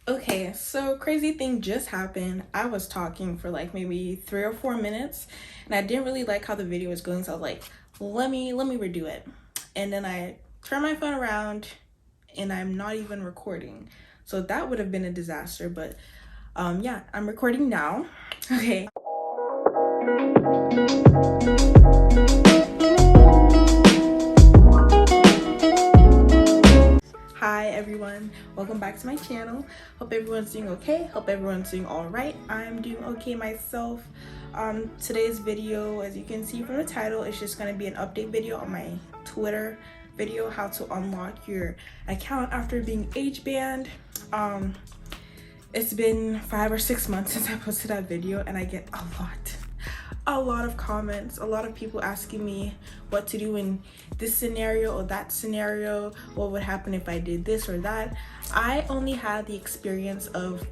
Okay, so crazy thing just happened. I was talking for like maybe 3 or 4 minutes and I didn't really like how the video was going, so I was like, let me redo it. And then I turned my phone around and I'm not even recording. So that would have been a disaster, but yeah, I'm recording now. Okay. Hi everyone, welcome back to my channel. Hope everyone's doing okay. Hope everyone's doing all right. I'm doing okay myself. Today's video, as you can see from the title, is just going to be an update video on my Twitter video, how to unlock your account after being age banned. It's been 5 or 6 months since I posted that video and I get a lot of comments, a lot of people asking me what to do in this scenario or that scenario, what would happen if I did this or that. I only had the experience of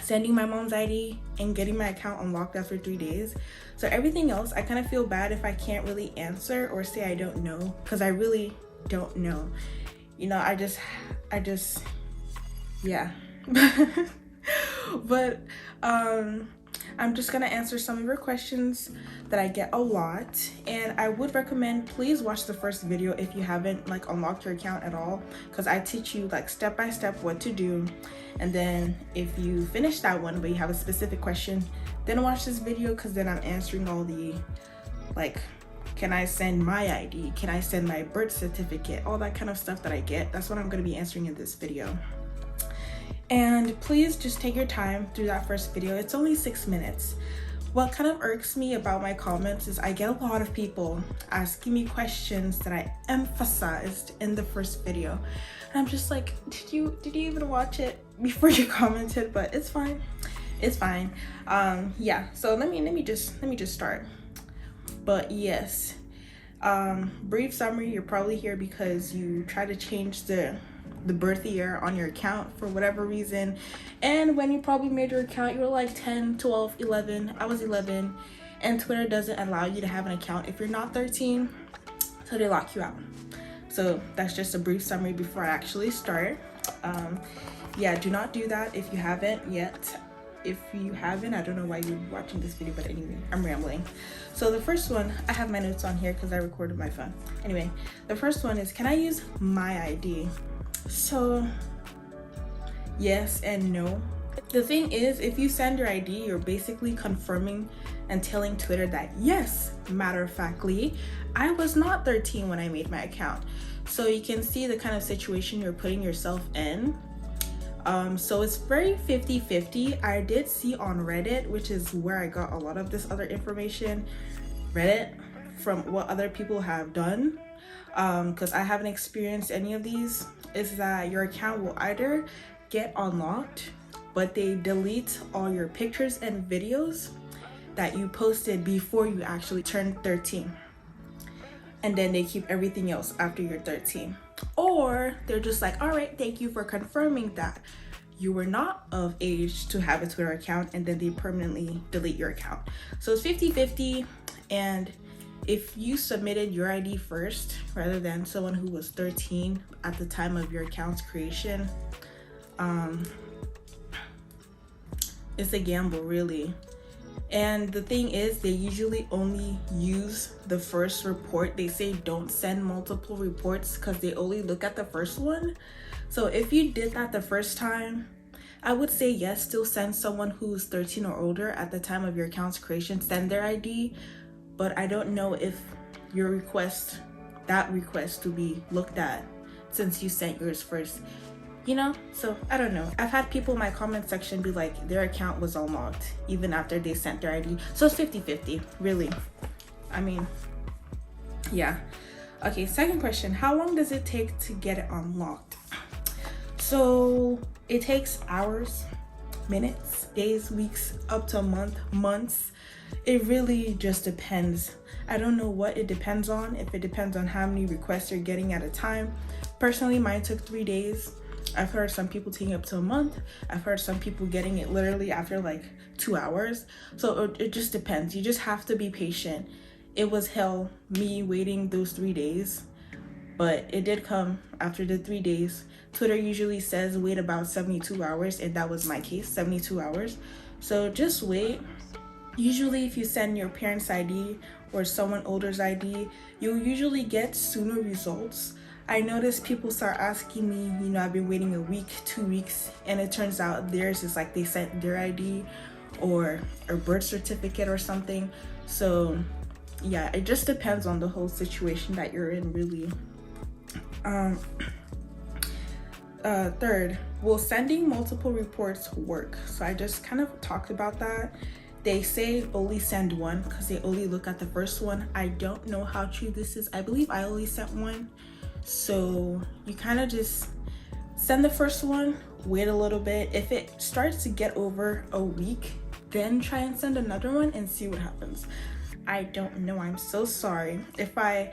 sending my mom's ID and getting my account unlocked after 3 days. So everything else, I kind of feel bad if I can't really answer or say I don't know, because I really don't know. You know, I just yeah. But I'm just gonna answer some of your questions that I get a lot, and I would recommend please watch the first video if you haven't like unlocked your account at all, because I teach you like step by step what to do. And then if you finish that one but you have a specific question, then watch this video, because then I'm answering all the like, can I send my ID, can I send my birth certificate, all that kind of stuff that I get. That's what I'm going to be answering in this video. And please just take your time through that first video. It's only 6 minutes. What kind of irks me about my comments is I get a lot of people asking me questions that I emphasized in the first video. And I'm just like, did you even watch it before you commented? But it's fine. It's fine. Yeah, so let me just start. But yes, brief summary, you're probably here because you try to change the birth year on your account for whatever reason, and when you probably made your account you were like 10, 12, 11. I was 11, and Twitter doesn't allow you to have an account if you're not 13, so they lock you out. So that's just a brief summary before I actually start. Yeah, do not do that if you haven't yet. If you haven't, I don't know why you're watching this video, but anyway, I'm rambling. So the first one, I have my notes on here because I recorded my phone. Anyway, the first one is, can I use my ID? So yes and no. The thing is, if you send your ID, you're basically confirming and telling Twitter that yes, matter of factly, I was not 13 when I made my account. So you can see the kind of situation you're putting yourself in. So it's very 50-50. I did see on Reddit, which is where I got a lot of this other information, Reddit, from what other people have done, because I haven't experienced any of these, is that your account will either get unlocked, but they delete all your pictures and videos that you posted before you actually turned 13. And then they keep everything else after you're 13. Or they're just like, all right, thank you for confirming that you were not of age to have a Twitter account, and then they permanently delete your account. So it's 50-50, and if you submitted your ID first rather than someone who was 13 at the time of your account's creation, it's a gamble, really. And the thing is, they usually only use the first report. They say don't send multiple reports because they only look at the first one. So if you did that the first time, I would say yes, still send someone who's 13 or older at the time of your account's creation, send their ID. But I don't know if your request, that request, to be looked at since you sent yours first, you know? So I don't know. I've had people in my comment section be like their account was unlocked even after they sent their ID. So it's 50-50, really. I mean, yeah. Okay, second question, how long does it take to get it unlocked? So it takes hours, minutes, days, weeks, up to a month, months. It really just depends. I don't know what it depends on, if it depends on how many requests you're getting at a time. Personally, mine took 3 days. I've heard some people taking up to a month. I've heard some people getting it literally after like 2 hours. So it just depends. You just have to be patient. It was hell, me waiting those 3 days. but it did come after the 3 days. Twitter usually says wait about 72 hours, and that was my case, 72 hours. So just wait. Usually if you send your parents' ID or someone older's ID, you'll usually get sooner results. I noticed people start asking me, you know, I've been waiting a week, 2 weeks, and it turns out theirs is like they sent their ID or a birth certificate or something. So yeah, it just depends on the whole situation that you're in, really. Third, will sending multiple reports work? So I just kind of talked about that. They say only send one because they only look at the first one. I don't know how true this is. I believe I only sent one. So you kind of just send the first one, wait a little bit. If it starts to get over a week, then try and send another one and see what happens. I don't know. I'm so sorry. If I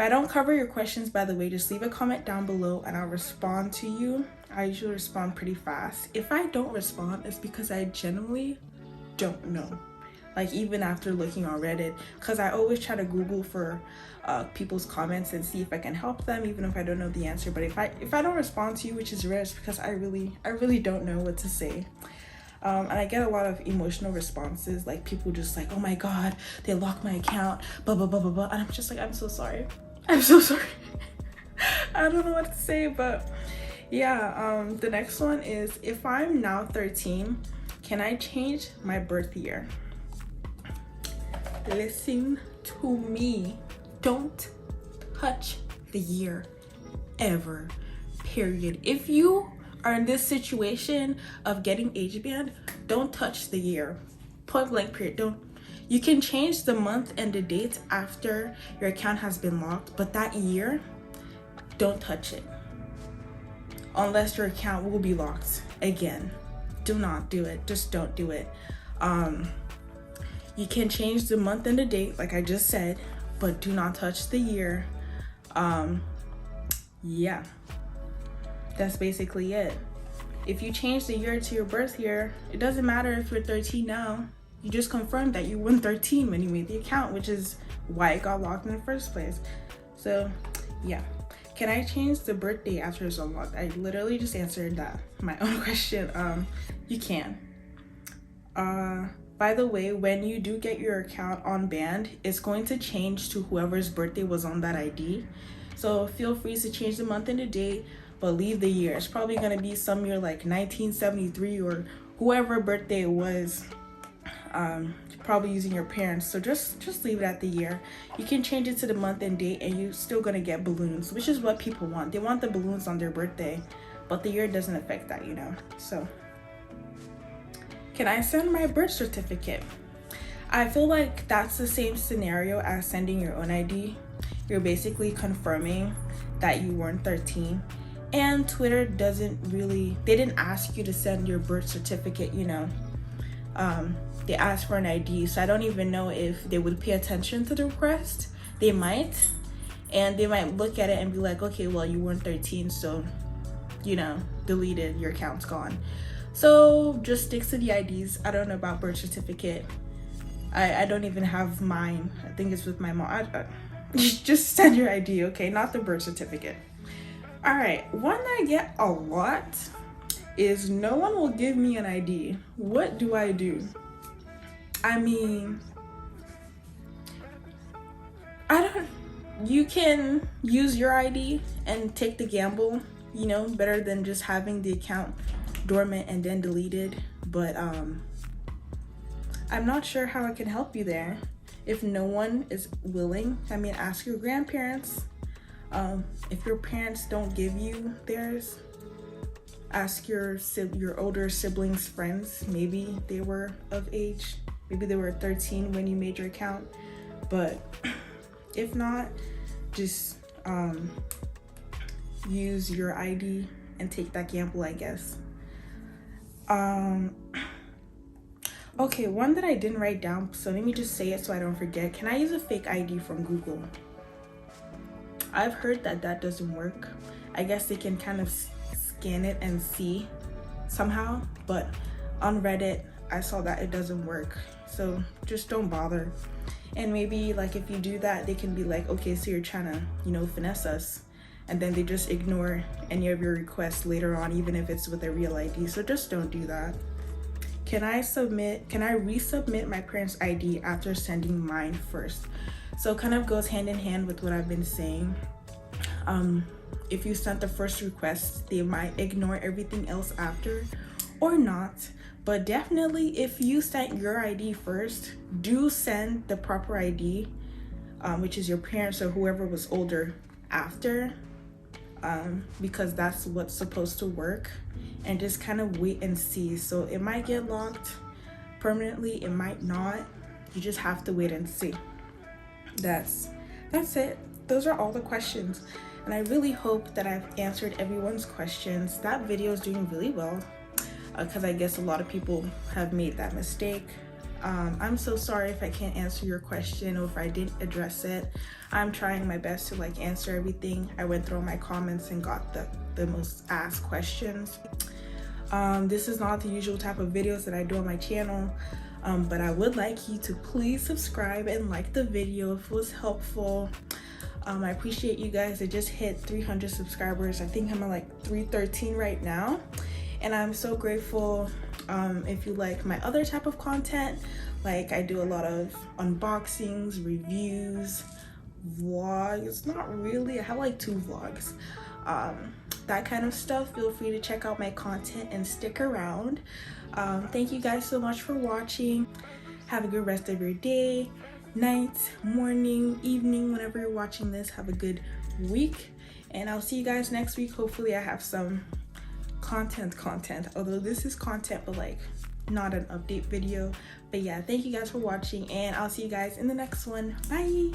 don't cover your questions, by the way, just leave a comment down below and I'll respond to you. I usually respond pretty fast. If I don't respond, it's because I genuinely don't know. Like even after looking on Reddit, because I always try to Google for people's comments and see if I can help them, even if I don't know the answer. But if I don't respond to you, which is rare, it's because I really don't know what to say. And I get a lot of emotional responses, like people just like, oh my god, they locked my account, blah blah blah blah blah, and I'm just like, I'm so sorry. I don't know what to say. But yeah, the next one is, if I'm now 13, can I change my birth year? Listen to me, don't touch the year ever, period. If you are in this situation of getting age banned, don't touch the year, point blank, period. Don't. You can change the month and the date after your account has been locked, but that year, don't touch it unless your account will be locked again. Do not do it. Just don't do it. You can change the month and the date like I just said, but do not touch the year. Yeah, that's basically it. If you change the year to your birth year, it doesn't matter if you're 13 now. You just confirmed that you weren't 13 when you made the account, which is why it got locked in the first place. So yeah. Can I change the birthday after it's unlocked? I literally just answered that, my own question. You can. By the way, when you do get your account unbanned, it's going to change to whoever's birthday was on that ID. So feel free to change the month and the date, but leave the year. It's probably going to be some year like 1973 or whoever birthday it was, probably using your parents. So just leave it at the year. You can change it to the month and date and you're still going to get balloons, which is what people want. They want the balloons on their birthday, but the year doesn't affect that, you know. So can I send my birth certificate? I feel like that's the same scenario as sending your own ID. You're basically confirming that you weren't 13. And Twitter they didn't ask you to send your birth certificate, you know. They asked for an ID, so I don't even know if they would pay attention to the request. They might, and they might look at it and be like, okay, well, you weren't 13, so, you know, deleted, your account's gone. So just stick to the IDs. I don't know about birth certificate. I don't even have mine. I think it's with my mom. Just send your ID, okay? Not the birth certificate. All right, one I get a lot is no one will give me an ID. What do I do? I mean, you can use your ID and take the gamble, you know, better than just having the account dormant and then deleted. But I'm not sure how I can help you there. If no one is willing, I mean, ask your grandparents. If your parents don't give you theirs, ask your older siblings' friends. Maybe they were of age. Maybe they were 13 when you made your account. But if not, just use your ID and take that gamble, I guess. Okay, one that I didn't write down, so let me just say it so I don't forget. Can I use a fake ID from Google? I've heard that doesn't work. I guess they can kind of scan it and see somehow, but on Reddit I saw that it doesn't work, so just don't bother. And maybe like if you do that, they can be like, okay, so you're trying to, you know, finesse us, and then they just ignore any of your requests later on, even if it's with a real ID. So just don't do that. Can I resubmit my parents' ID after sending mine first? So it kind of goes hand in hand with what I've been saying. If you sent the first request, they might ignore everything else after, or not. But definitely if you sent your ID first, do send the proper ID, which is your parents or whoever was older, after, because that's what's supposed to work. And just kind of wait and see. So it might get locked permanently, it might not. You just have to wait and see. That's it. Those are all the questions, and I really hope that I've answered everyone's questions. That video is doing really well, because I guess a lot of people have made that mistake. I'm so sorry if I can't answer your question or if I didn't address it. I'm trying my best to like answer everything. I went through my comments and got the most asked questions. This is not the usual type of videos that I do on my channel, but I would like you to please subscribe and like the video if it was helpful. I appreciate you guys. I just hit 300 subscribers. I think I'm at like 313 right now, and I'm so grateful. If you like my other type of content, like I do a lot of unboxings, reviews, vlogs. Not really, I have like 2 vlogs, that kind of stuff. Feel free to check out my content and stick around. Thank you guys so much for watching. Have a good rest of your day, night, morning, evening, whenever you're watching this. Have a good week, and I'll see you guys next week. Hopefully I have some content, although this is content, but like not an update video. But yeah, thank you guys for watching, and I'll see you guys in the next one. Bye.